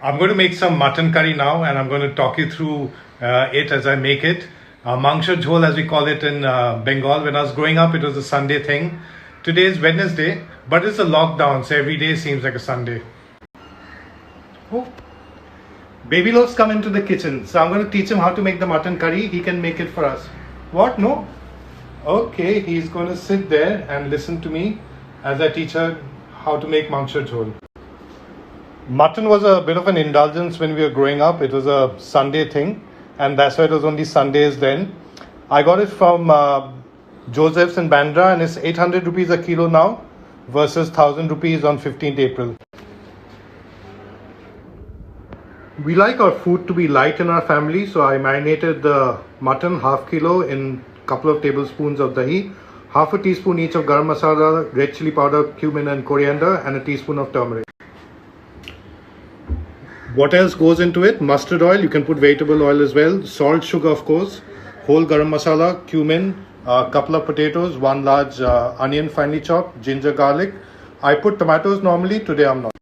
I'm going to make some mutton curry now, and I'm going to talk you through it as I make it. Mangsha jhol, as we call it in Bengal. When I was growing up, it was a Sunday thing. Today is Wednesday, but it's a lockdown, so every day seems like a Sunday. Oh. Baby loves come into the kitchen, so I'm going to teach him how to make the mutton curry. He can make it for us. What? No? Okay, he's going to sit there and listen to me as I teach her how to make Mangsha jhol. Mutton was a bit of an indulgence when we were growing up. It was a Sunday thing, and that's why it was only Sundays then. I got it from Joseph's in Bandra, and it's 800 rupees a kilo now versus 1000 rupees on 15th April. We like our food to be light in our family, so I marinated the mutton half kilo in a couple of tablespoons of dahi, half a teaspoon each of garam masala, red chili powder, cumin and coriander, and a teaspoon of turmeric. What else goes into it? Mustard oil, you can put vegetable oil as well, salt, sugar of course, whole garam masala, cumin, a couple of potatoes, one large onion finely chopped, ginger, garlic. I put tomatoes normally, today I'm not.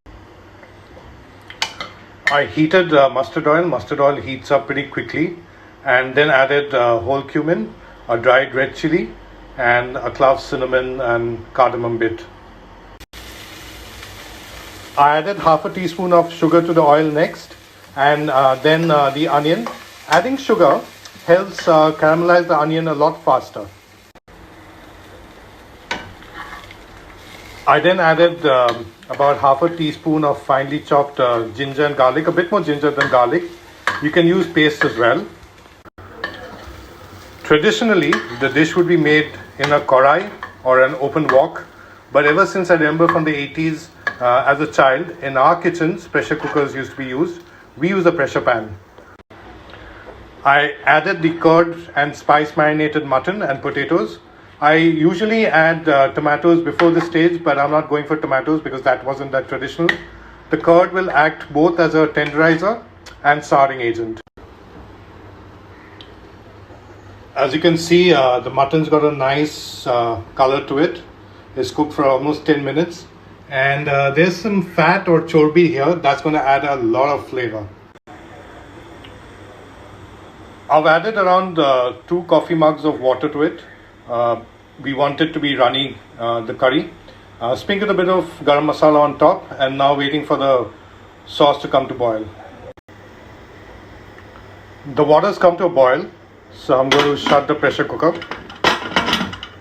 I heated mustard oil. Mustard oil heats up pretty quickly, and then added whole cumin, a dried red chili, and a clove, cinnamon and cardamom bit. I added half a teaspoon of sugar to the oil next, and then the onion. Adding sugar helps caramelize the onion a lot faster. I then added about half a teaspoon of finely chopped ginger and garlic, a bit more ginger than garlic. You can use paste as well. Traditionally, the dish would be made in a karai or an open wok, but ever since I remember from the 80s, as a child, in our kitchens, pressure cookers used to be used. We use a pressure pan. I added the curd and spice marinated mutton and potatoes. I usually add tomatoes before this stage, but I'm not going for tomatoes because that wasn't that traditional. The curd will act both as a tenderizer and souring agent. As you can see, the mutton's got a nice color to it. It's cooked for almost 10 minutes. And there's some fat or chorbi here that's going to add a lot of flavor. I've added around 2 coffee mugs of water to it. We want it to be runny, the curry. Sprinkled a bit of garam masala on top, and now waiting for the sauce to come to boil. The water's come to a boil, so I'm going to shut the pressure cooker.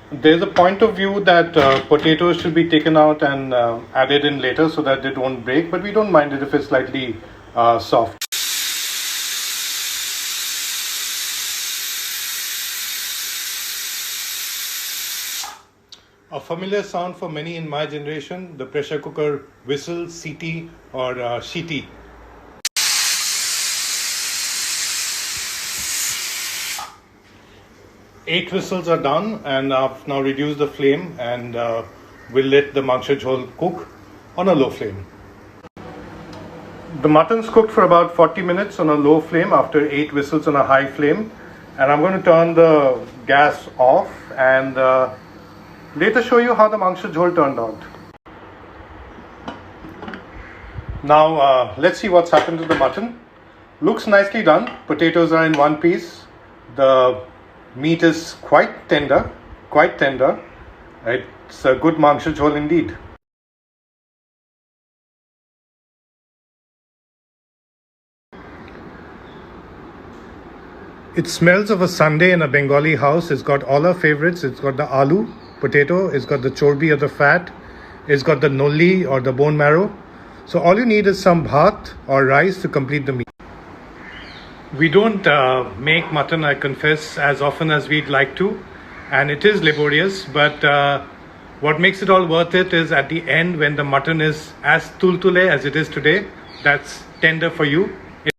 There's a point of view that potatoes should be taken out and added in later so that they don't break, but we don't mind it if it's slightly soft. A familiar sound for many in my generation, the pressure cooker whistle, siti or shiti. Eight whistles are done, and I've now reduced the flame, and we'll let the Mangsha jhol cook on a low flame. The mutton's cooked for about 40 minutes on a low flame after 8 whistles on a high flame, and I'm going to turn the gas off and later show you how the Mangsha jhol turned out. Now let's see what's happened to the mutton. Looks nicely done. Potatoes are in one piece. The meat is quite tender. It's a good Mangsha jhol indeed. It smells of a Sunday in a Bengali house. It's got all our favorites. It's got the aloo, potato. It's got the chorbi or the fat. It's got the nolli or the bone marrow. So all you need is some bhat or rice to complete the meal. We don't make mutton, I confess, as often as we'd like to, and it is laborious, but what makes it all worth it is at the end when the mutton is as tultule as it is today, that's tender for you.